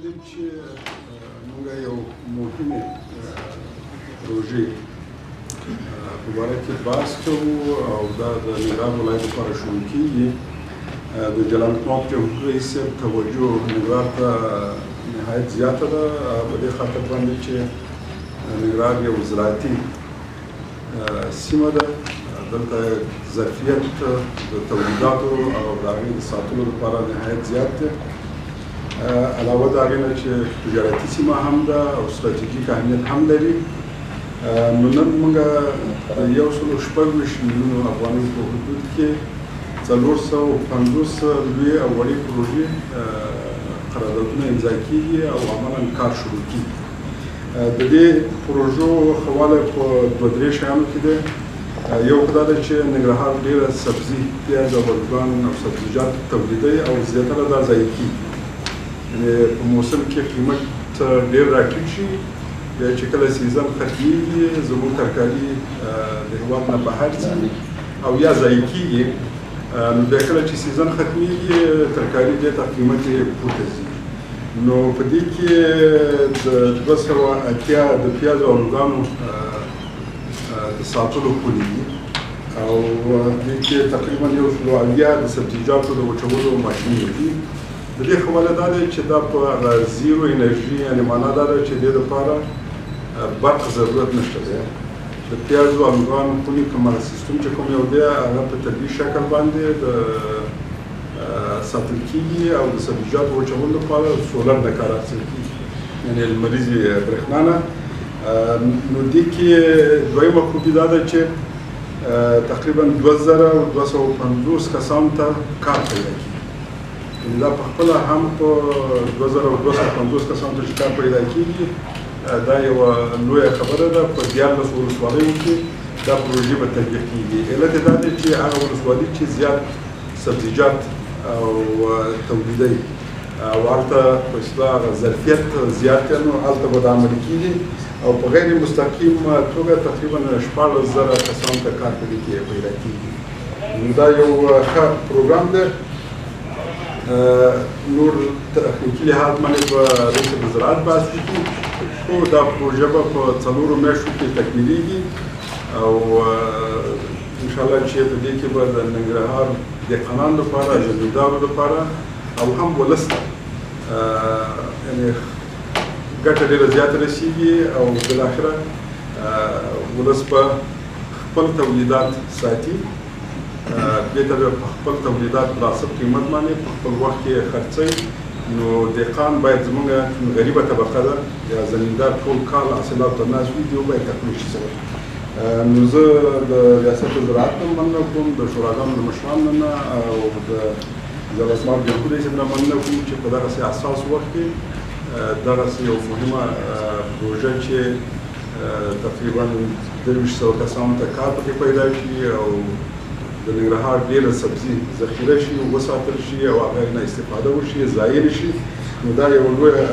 دې چې موږ یو مهمې پروژې په باره کې بحث کوو او دا د ننګرهار ولایت لپاره شروع کېږي. د جلال الطماف جمهور رئیس صاحب توجه ننګرهار ته نهایت زیاته ده په دې خاطر باندې چې ننګرهار یو زراعتي سیمه ده. دلته ظرفیت د تولیداتو او د هغې د ساتلو لپاره نهایت زیات دی. علاوه د هغې نه چې تجارتي سیمه هم ده او ستراتیژیک اهمیت هم لري. نو نن موږ د 126 میلیونو افغانیو په حدود کې 450 لویې او وړې پروژې قراردادونه امضا کېږي او عملاً کار شروع کېږي. د دې پروژو ښه والی په 2-3 شیانو کې دی. یو خو دا ده چې ننګرهار ډېره سبزي، پیاز او الوګان او سبزیجات تولیدوي او زیاتره دا ضایع کېږي. یعنې په موسم کې قیمت ډېر راټیټ شي، بیا چې کله سیزن ختمېږي زموږ ترکاري د هېواد نه بهر ځي او یا ضایع کېږي. نو بیا کله چې سیزن ختمېږي ترکاري دې ته قیمت یې پورته ځي. نو په دې کې د 280 د پیاز او الوګانو د ساتلو پولې دي او دې کې تقریبا 180 د سبزیجاتو د وچولو ماشینونه دي. د دې ښه والی دا دی چې دا په زیرو انرژي، یعنې معنا دا ده چې دې دپاره برق ضرورت نشته دی. د پیازو او الوګانو خونې کوم سیستم چې کوم یو دی هغه په طبیعي شکل باندې د ساتل کېږي او د سبزیجاتو وچولو لپاره سولر نه کار اخیستل کېږي، یعنې لمریزې برېښنا نه. نو دې کې دویمه خوبي دا ده چې تقریبا 2250 کسانو ته کار پیدا کېږي. دا په خپله هم په 2250 کسانو ته چې کار پیدا کېږي دا یوه لویه خبره ده. په 14 ولسوالیو کې دا پروژې به تطبیق کېږي. علت یې دا دی چې هغه ولسوالي چې زیات سبزیجات او تولیدوي او هلته په اصطلاح هغه ظرفیت زیات دی، نو هلته به دا عملي کېږي او په غیر مستقیم توګه تقریبا 14,000 کسانو ته کار په دې کې پیدا کېږي. نو دا یو ښه پروګرام دی. نور تخنیکي لحاظ باندې به رئیس د زراعت بحث وکړو، خو دا پروژه به په 4 میاشتو کې تکمیلېږي او انشاءالله چې په دې کې به د ننګرهار دهقانانو لپاره، زمیندارو لپاره او هم ولس ته یعنې ګټه ډېره زیاته رسېږي او بالاخره ولس به خپل تولیدات ساتي، دې ته به خپل تولیدات مناسب قیمت باندې په خپل وخت کې خرڅوي. نو دهقان باید زموږ غریبه طبقه ده یا زمیندار ټول کال حاصلات ته ناست وي، دوی باید تقویه شي سوی. نو زه د ریاست زراعت نه مننه کوم، د شوراګانو د مشرانو نه او د جلال الطماف جمهور رئیس نه مننه کوم چې په دغسې حساس وخت کې دغسې یو مهمه پروژه چې تقریبا 200 کسانو ته کار پکې پیدا شي او د ننګرهار ډېره سبزي ذخیره شي، وساتل شي او هغه نه استفاده وشي، ضایع نه شي. نو دا یو لویه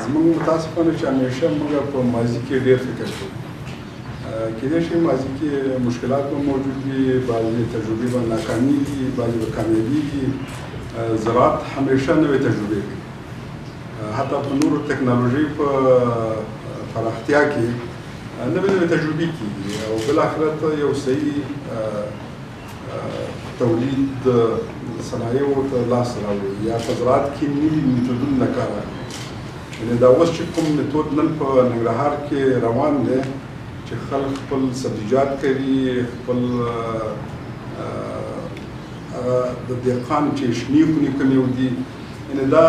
زموږ متاسفانه چې همیشه موږ په ماضي کې ډېر فکر کوو. کېدای شي ماضي کې مشکلات به موجود وي، بعضې تجربې به ناکامېږي، بعضې به کامیابېږي. زراعت همیشه نوې تجربې کوي، حتی په نورو ټکنالوژۍ په پراختیا کې نوې تجربې کېږي او بالاخره ته یو صحیح تولید صنایعو ته لاس راوړي یا په زراعت کې نوي میتودونه نه کار اخلي. یعنې دا اوس چې کوم میتود نن په ننګرهار کې روان دی چې خلک خپل سبزیجات کوي، خپل د دهقان چې شنې خونې کوم یو دي، یعنې دا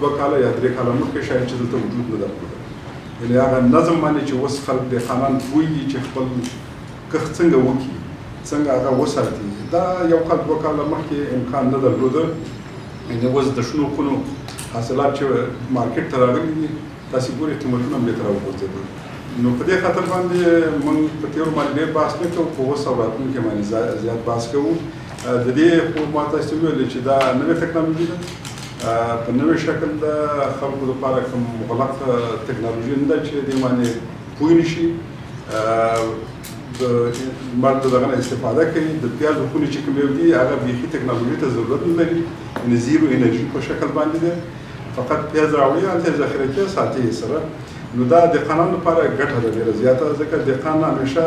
2 کاله یا 3 کاله مخکې شاید چې دلته وجود نه درلوده. یعنې هغه نظم باندې چې اوس خلک دهقانان پوهېږي چې خپل کښت څنګه وکړي، څنګه هغه وساتي، دا 1 کال 2 کاله مخکې امکان نه درلوده. یعنې اوس د شنو خونو حاصلات چې مارکېټ ته راغلي دي، تاسې ګورئ قیمتونه هم بېرته راوغورځېدل. نو په دې خاطر باندې موږ په تېرو باندې ډېر بحث نه کوو، په اوس او راتلونکي باندې زیات بحث کوو. د دې خو ما تاسو ته ویلې چې دا نوې ټکنالوژي ده، په نوې شکل د خلکو لپاره کوم مغلق ټکنالوژي نه ده چې دې باندې پوه نه شي. د لمر د دغه نه استفاده کوي. د پیازو خونې چې کوم یو دي هغه بیخي ټکنالوژي ته ضرورت نه لري، یعنې زیرو انرژي په شکل باندې ده. فقط پیاز راوړي هلته یې ذخیره کوي ساتي یې سره نو دا دهقانانو لپاره ګټه ده ډېره زیاته ځکه دهقان همیشه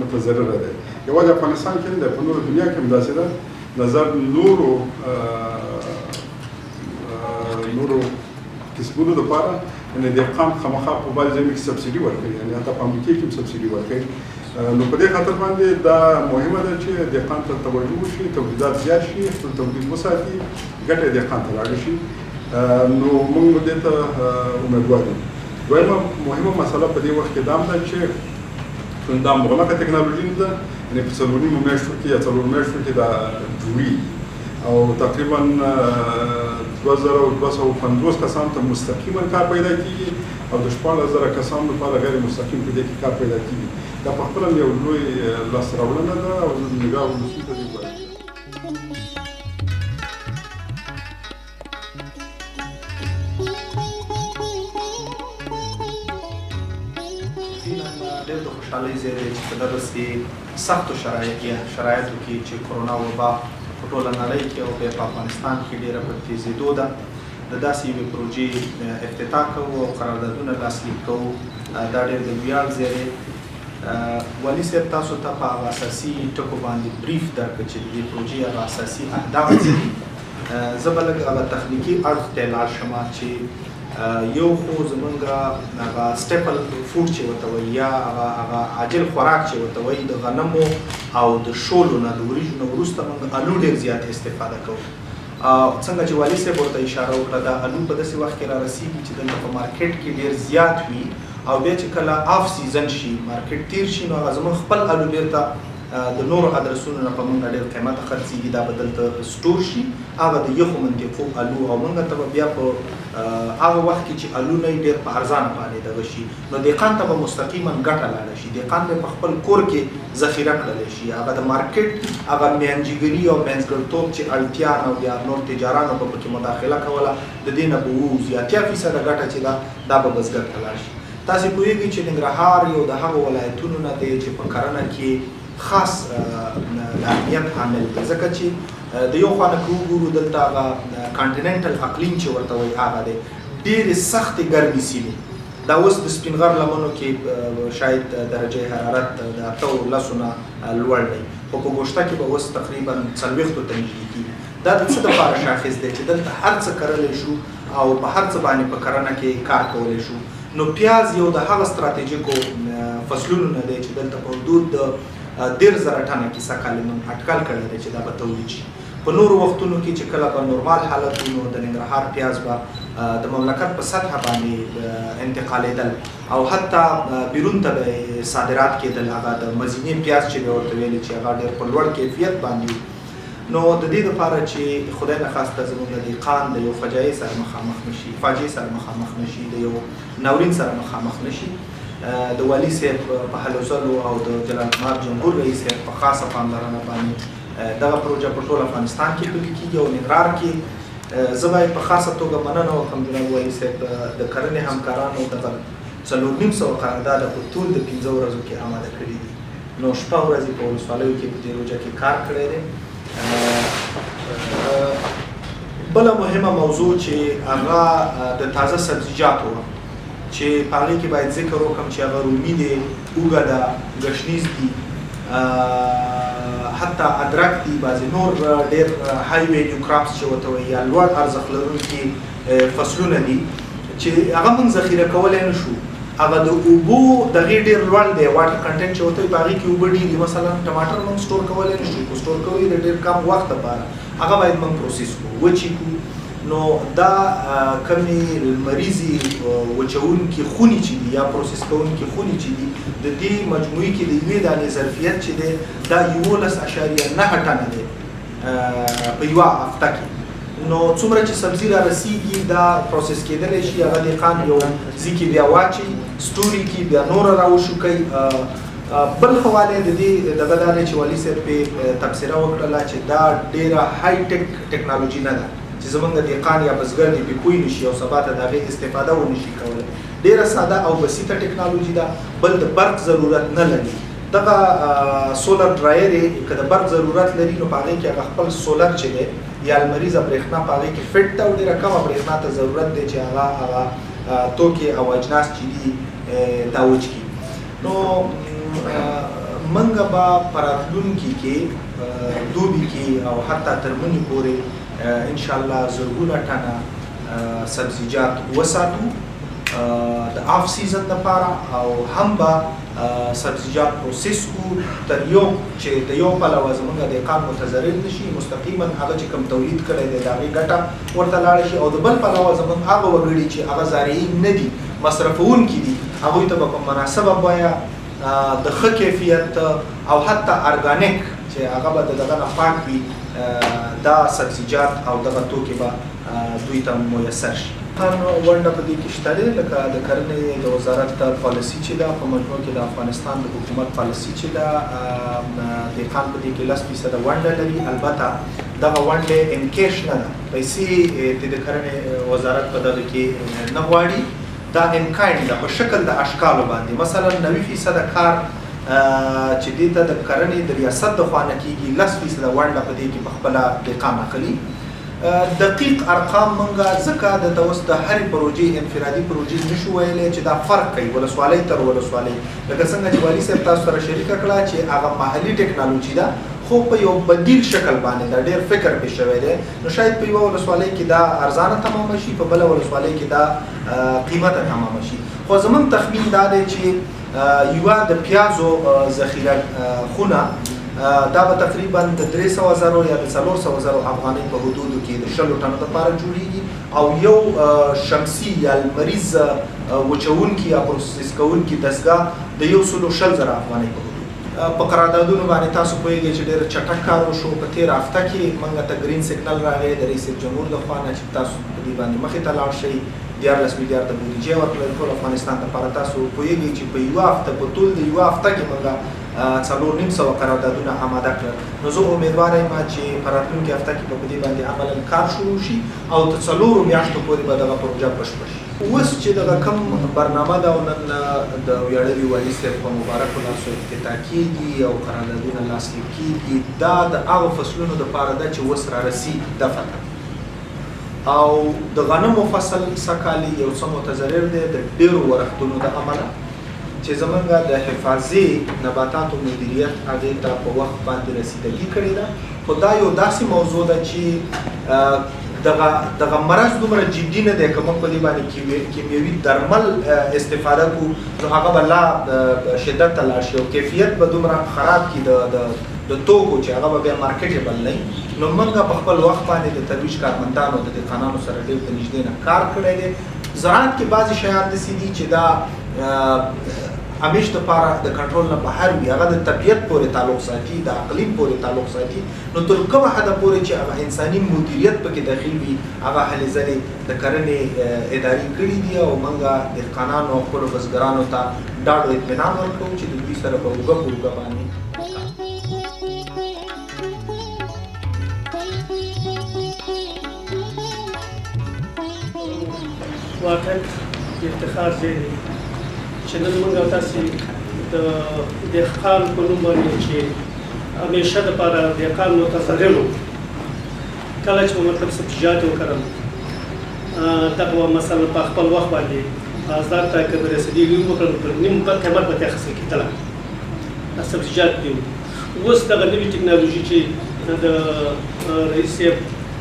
متضرره دی یوازې افغانستان کې نه دی په نورو دنیا کې هم داسې ده نظر نورو کسبونو لپاره یعنې دهقان خامخا په بعضې ځایونو کې سبسیډي ورکوي یعنې حتی په امریکا کې هم سبسیډي ورکوي نو په دې خاطر باندې دا مهمه ده چې دهقان ته توجه وشي تولیدات زیات شي خپل تولید وساتي ګټه یې دهقان ته لاړه شي نو موږ دې ته امیدوار یو دویمه مهمه مسله په دې وخت کې دا ده چې دا مغلقه ټکنالوژي نه ده یعنې په څلور نیمو میاشتو کې یا څلور میاشتو کې دا جوړېږي او تقریبا 2250 کسانو ته مستقیما کار پیدا کېږي او د 16000 کسانو لپاره غیر مستقیم په دې کې کار پیدا کېږي دا په خپله یو لوی لاسته راوړنه ده او نګاه ولسي ته دې ګوري ډېر د خوشحالۍ ځای دی چې په دغسې سختو شرایطو کې چې کرونا وبا په ټوله نړۍ کې او په افغانستان کې ډېره په تېزېدو ده د داسې یوې پروژې افتتاح کوو او قراردادونه لاسلیک کوو دا ډېر د ویاړ ځای دی والي صاحب تاسو ته په هغه اساسي ټکو باندې بریف درکړه چې د دې پروژې هغه اساسي اهداف څه دي زه به لږ هغه تخنیکي اړخ ته لاړ شم چې یو خو زمونږ هغه سټیپل فوډ چې ورته وایي یا هغه عاجل خوراک چې ورته وایي د غنمو او د شولو نه د وریجو نه وروسته موږ الو ډېر زیات استفاده کوو څنګه چې والي صاحب ورته اشاره وکړه دا الو په داسې وخت کې را رسېږي چې دلته په مارکیټ کې ډېر زیات وي او بیا چې کله آف سیزن شي مارکیټ تیر شي نو هغه زموږ خپل الو بیرته د نورو ادرسونو نه په موږ ډېر قیمته خرڅېږي دا به دلته سټور شي هغه د یخو منطقو الو او موږ ته به بیا په هغه وخت کې چې الو نه ډېر په ارزانه باندې دغه شي نو دهقان ته به مستقیما ګټه لاړه شي دهقان به په خپل کور کې ذخیره کړلی شي هغه د مارکیټ هغه میانجیګري او منځګړتوب چې اړتیا او یا نور تجارانو به پکې مداخله کوله د دې نه به ووځي اتیا فیصده ګټه چې دا به بزګر ته لاړ شي تاسې پوهېږئ چې ننګرهار یو د هغو ولایتونو نه دی چې په کرنه کې خاص د اهمیت حامل دی ځکه چې د یو خوا نه که وګورو دلته هغه کانټیننټل اقلیم چې ورته وایي هغه دی ډېرې سختې ګرمې سیمې دا اوس د سپین غر لمنو کې شاید درجه حرارت د 8-10 نه لوړ دی خو په ګوشته کې به اوس تقریبا 40 ته نږدې کېږي دا د څه دپاره شاخص دی چې دلته هر څه کرلی شو او په هر څه باندې په کرنه کې کار کولی شو نو پیاز یو د هغه ستراتیژیکو فصلونو نه دی چې دلته په حدود د 10,000 ټنه کیسه کالي موږ اټکل کړی دی چې دا به تولید شي په نورو وختونو کې چې کله به نورمال حالت وي نو د ننګرهار پیاز به د مملکت په سطحه باندې انتقالېدل او حتی بیرون ته به صادرات کېدل هغه د مزینې پیاز چې به ورته ویلې چې هغه ډېر په لوړ کیفیت باندې نو د دې لپاره چې خدای نخواسته زموږ دهقان د یو فاجعې سره مخامخ نشي د یو ناورین سره مخامخ نشي د والي صاحب په هلو ځلو او د جلال الدین جمهور رئیس صاحب په خاصه پاملرنه باندې دغه پروژه په ټول افغانستان کې پلي کېږي او ننګرهار کې زه باید په خاصه توګه مننه وکړم جناب والي صاحب د کرنې همکارانو دغه 4,500 قرارداد په ټول د 15 ورځو کې آماده کړي دي نو 6 ورځې په ولسوالیو کې په دې پروژه کې کار کړی دی بله مهمه موضوع چې هغه د تازه سبزیجاتو چې په هغې کې باید ذکر وکړم چې هغه رومي دی اوږه ده ګشنیز دي حتی ادرک دي بعضې نور ډېر های ویلیو کراپس چې ورته وایي یا لوړ ارزښت لرونکي فصلونه دي چې هغه موږ ذخیره کولی نه شو هغه د اوبو دغې ډېر لوړ دی واټر کنټنټ چې ورته وایي په هغې کې اوبه ډېر دي مثلا ټماټر موږ سټور کولی نه شو خو سټور کوو یې د ډېر کم وخت لپاره هغه باید موږ پروسس کړو وچې کړو نو دا کمې لمریزې وچوونکي خونې چې دي یا پروسس کوونکي خونې چې دي د دې مجموعي کې د یوې دانې ظرفیت چې دی دا 11.9 ټنه دی په یوه هفته کې نو څومره چې سبزي را رسیږي دا پروسس کېدلی شي هغه دهقان یو ځای کې بیا واچي سټوري کې بیا نوره راوشوکوي بل حواله د دې دغه دا دی چې والي صاحب پې تبصره وکړله چې دا ډېره های ټیک ټیکنالوژي نه ده چې زمونږ دهقان یا بزګر دې پې پوه نشي او سبا ته د هغې استفاده ونشي کولی ډېره ساده او بسیطه ټیکنالوژي ده بل د برق ضرورت نه لري دغه سولر ډرایر یې که د برق ضرورت لري نو په هغې کې هغه خپل سولر چې دی یا لمریزه برېښنا په هغې کې فټ ده او ډېره کمه برېښنا ته ضرورت دی چې هغه توکي او اجناس چې دي دا وچ کړي. نو موږ به په راتلونکي کې دوبي کې او حتی تر مني پورې انشاءالله زرګونه ټنه سبزیجات وساتو د آف سیزن لپاره او هم به سبزیجات پروسس کو تر یو چې د یو پلوه زموږ دهقان متضرر نشي، مستقیما هغه چې کوم تولید کړی دی د هغې ګټه ورته لاړه شي، او د بل پلوه زموږ هغه وګړي چې هغه زارعین نه دي مصرفونکي دي هغوی ته به په مناسبه بیه د ښه کیفیت او حتی ارګانیک چې هغه به د دغه نه پاک وي دا سبزیجات او دغه توکي به دوی ته میسر شي. ونډه په دې کې شته دی، لکه د کرنې د وزارت پالیسي چې ده په مجموع کې د افغانستان د حکومت پالیسي چې ده دهقان په دې کې 10% ونډه لري. البته دغه ونډې انکیش نه ده، پیسې د کرنې وزارت په دغه کې نه غواړي، دا انکاین ده په شکل د اشکالو باندې. مثلا 90% کار چې دې ته د کرنې د ریاست د خوا نه کېږي 10% ونډه په دې کې په خپله دهقان اخلي. دقیق ارقام منګه ځکه د اوس د هرې پروژې انفرادي پروژې نشو ویلی چې دا فرق کوي ولسوالۍ تر ولسوالۍ، لکه څنګه چې والي صاحب تاسو سره شریکه کړه چې هغه محلي ټکنالوژي ده خو په یو بدیل شکل باندې دا ډېر فکر پې شوی دی. نو شاید په یوه ولسوالۍ کې دا ارزانه تمامه شي، په بله ولسوالۍ کې دا قیمته تمامه شي. خو زموږ تخمین دا دی چې یوه د پیازو ذخیره خونه دا به تقریبا د 300,000 یا د 400,000 افغانۍ په حدودو کې د 20 ټنو لپاره جوړیږي، او یو شمسي یا لمریز وچونکي یا پروسس کوونکي دستګاه د 120,000 افغانۍ په حدود. په قراردادونو باندې تاسو پوهیږئ چې ډېر چټک کار وشو. په تېره هفته کې موږ ته ګرین سیګنل راغی د رئیس جمهور د خوا نه چې تاسو په دې باندې مخې ته لاړ شئ. 14 میلیارده بودیجه ورکړل ټول افغانستان لپاره. تاسو پوهیږئ چې په یوه هفته په ټول د یوه هفته کې موږ 4,500 قراردادونه آماده کړل. نو زه امیدواره یم چې په راتلونکې هفته کې به په دې باندې عملا کار شروع شي او تر 4 میاشتو پورې به دغه پروژه بشپړ شي. اوس چې دغه کوم برنامه ده او نن د ویاړلي والي صاحب په مبارکو لاسو افتتاح کېږي او قراردادونه لاسلیک کېږي، دا د هغو فصلونو دپاره ده چې اوس رارسي دفع ده. او د غنمو فصل سږکال یو څه متضرر دی د ډېرو ورښتونو د امله چې زمونږ د حفاظي نباتاتو مدیریت هغې ته په وخت باندې رسیدګي کړې ده. خو دا یو داسې موضوع ده چې دغه مرض دومره جدي نه دی که موږ په دې باندې کیمیاوي درمل استفاده کړو نو هغه به لا شدت ته لاړ شي او کیفیت به دومره خراب کړي د توکو چې هغه به بیا مارکیټیبل نه وي. نو موږ په خپل وخت باندې د ترویج کارمندانو د دهقانانو سره ډېر د نږدې نه کار کړی دی. زراعت کې بعضې شیان داسې دي چې دا همیش دپاره د کنټرول نه بهر وي، هغه د طبیعت پورې تعلق ساتي، د اقلیم پورې تعلق ساتي. نو تر کومه حده پورې چې هغه انساني مدیریت پکې داخل وي هغه هلې ځلې د کرنې ادارې کړي دي او موږ دهقانانو او خپلو بزګرانو ته ډاډ او اطمینان ورکوو چې د دوی سره به اوږه په اوږه باندې واقعا افتخار ځای دی چې نن موږ او تاسې د دهقان په نوم باندې چې همیشه دپاره دهقان متضرر و، کله چې به مطلب سبزیجات یې وکرل دغه به مثلا په خپل وخت باندې بازار ته که به رسېدلي وکړل پر نیم قیمت به ترې اخیستل کېدله سبزیجات دي. اوس دغه نوې ټکنالوژي چې د رئیس صاحب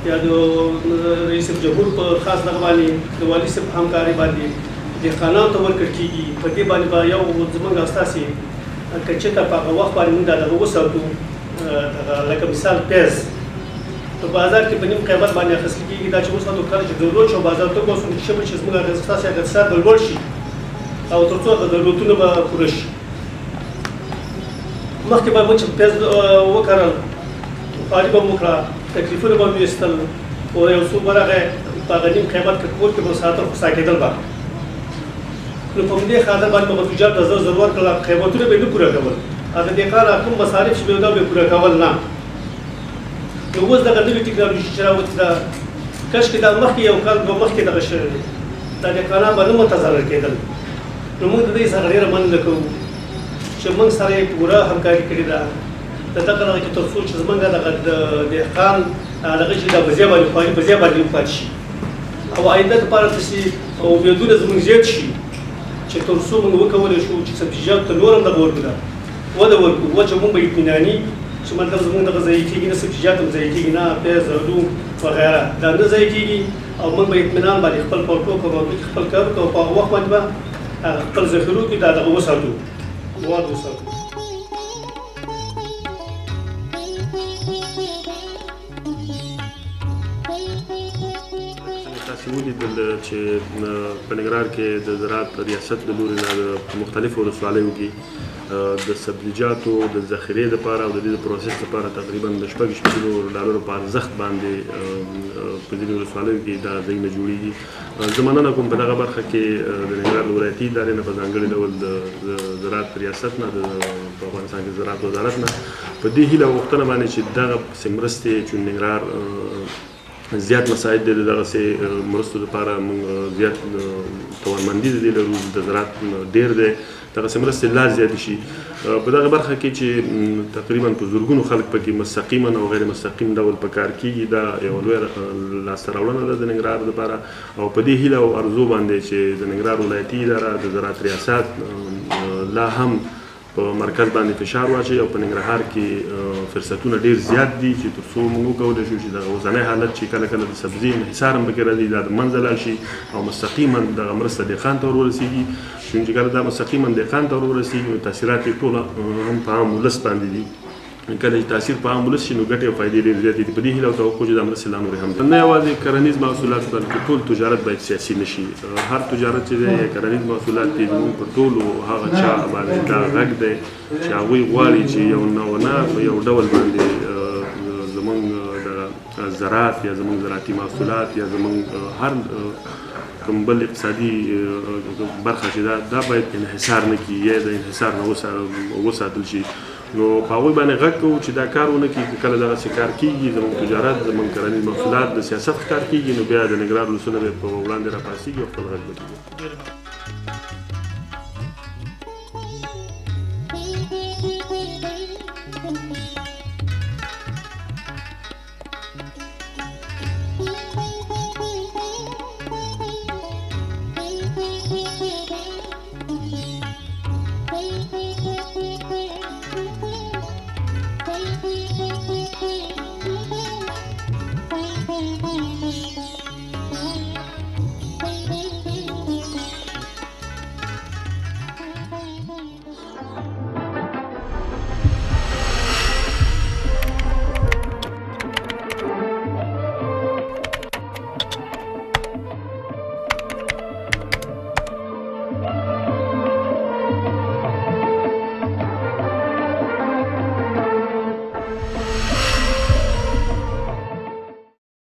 یا د رئیس جمهور په خاص دغه باندې د والي صاحب په همکارۍ باندې دهقانانو ته ورکړل کېږي، په دې باندې به یو زموږ او ستاسې که چېرته په هغه وخت باندې موږ دغه وساتو لکه مثال پیاز په بازار کې په نیم قیمت باندې اخیستل کېږي، دا چې وساتو کله چې ضرورت شو بازار ته ووسو چې شبه چې زموږ ستاسې اقتصاد به لوړ شي او تر څو هغه ضرورتونه به پوره شي. مخکې به موږ چې پیاز وکرل خواري به مو وکړه، تکلیفونه به مو ویستل او یو څو به راغی په هغه نیم قیمت کې کور کې به ساتل خو ساکېدل به. نو په همدې خاطر باندې به تجار ته زر ورکړل، قیمتونه به یې نه پوره کول، هغه دهقان کوم مصارف چې به دا به یې پوره کول نه. نو اوس دغه نوې ټکنالوژي چې راوتې ده کاشکې دا مخکې یو کال دوه مخکې دغه شوی دی دا دهقانان به نه متضرر کېدل. نو موږ د دې څخه ډېره مننه کوو چې موږ سره یې پوره همکاري کړې ده د دغه کې تر څو چې زموږ دغه د دهقان هغه چې دا په ځای باندې خواري په ځای باندې پاتې شي او آینده دپاره داسې امیدونه زموږ زیات شي چې تر څو موږ وکولی شو چې سبزیجاتو ته نور هم دغه وده ورکړو وچه موږ به اطمیناني چې مطلب زموږ دغه ضایع کېږي نه سبزیجات هم ضایع کېږي نه پیاز آلو وغیره دا نه ضایع کېږي او موږ به اطمینان باندې خپل پټو په مارکېټ کې خپل کار وکړو او په هغه وخت باندې به خپل ذخیرو کې دا دغه وساتو مواد وساتو. تاسو ولیدل چې په ننګرهار کې د زراعت ریاست له لوري نه د مختلفو ولسوالیو کې د سبزیجاتو د ذخیرې لپاره او د دې د پروسس لپاره تقریبا د $6 په ارزښت باندې په ځینې ولسوالیو کې دا ځایونه جوړېږي. زه مننه کوم په دغه برخه کې د ننګرهار ولایتي ادارې نه په ځانګړي ډول د زراعت ریاست نه په افغانستان کې زراعت وزارت نه په دې هیله او غوښتنه باندې چې دغه مرستې چې ننګرهار زیات مساعد دي دغسې مرستو لپاره موږ زیات توانمندي د دې لرو د زراعت ډېر دی دغسې مرستې لا زیاتې شي په دغه برخه کې چې تقریبا په زرګونو خلک پکې مستقیما او غیر مستقیم ډول په کار کېږي دا یوه لویه لاسته راوړنه ده د ننګرهار لپاره او په دې هیله او ارزو باندې چې د ننګرهار ولایتي اداره د زراعت ریاست لا هم په مرکز باندې فشار واچوي او په ننګرهار کې فرصتونه ډېر زیات دي چې تر څو موږ وکولی شو چې دغه اوسنی حالت چې کله کله د سبزي انحصار هم پکې راځي دا د منځه لاړ شي او مستقیما دغه مرسته دهقان ته ور ورسېږي چې کله دا مستقیما دهقان ته ور ورسېږي نو تاثیرات یې ټوله هم په عام ولس باندې دي کله چې تاثیر په عام ولس شي نو ګټې او فایدې ډېرې زیاتې دي په دې هیله او توقع چې دا مرستې لا نورې هم نه یوازې کرنیز محصولات بلکې ټول تجارت باید سیاسي نه شي هر تجارت چې دی کرنیز محصولات دي زموږ په ټولو هغه چا باندې دا غږ دی چې هغوی غواړي چې یو نوونه په یو ډول باندې زموږ د زراعت یا زموږ زراعتي محصولات یا زموږ هر کوم بل اقتصادي برخه چې دا باید انحصار نه کړي یا د انحصار نه وساتل شي نو په هغوی باندې غږ کوو چې دا کار ونه کړي کله دغسې کار کېږي زموږ تجارت زموږ کرنیز محصولات د سیاست ښکار کېږي نو بیا د ننګرهار ولسونه به په وړاندې راپاڅېږي او خپل غږ به کړي.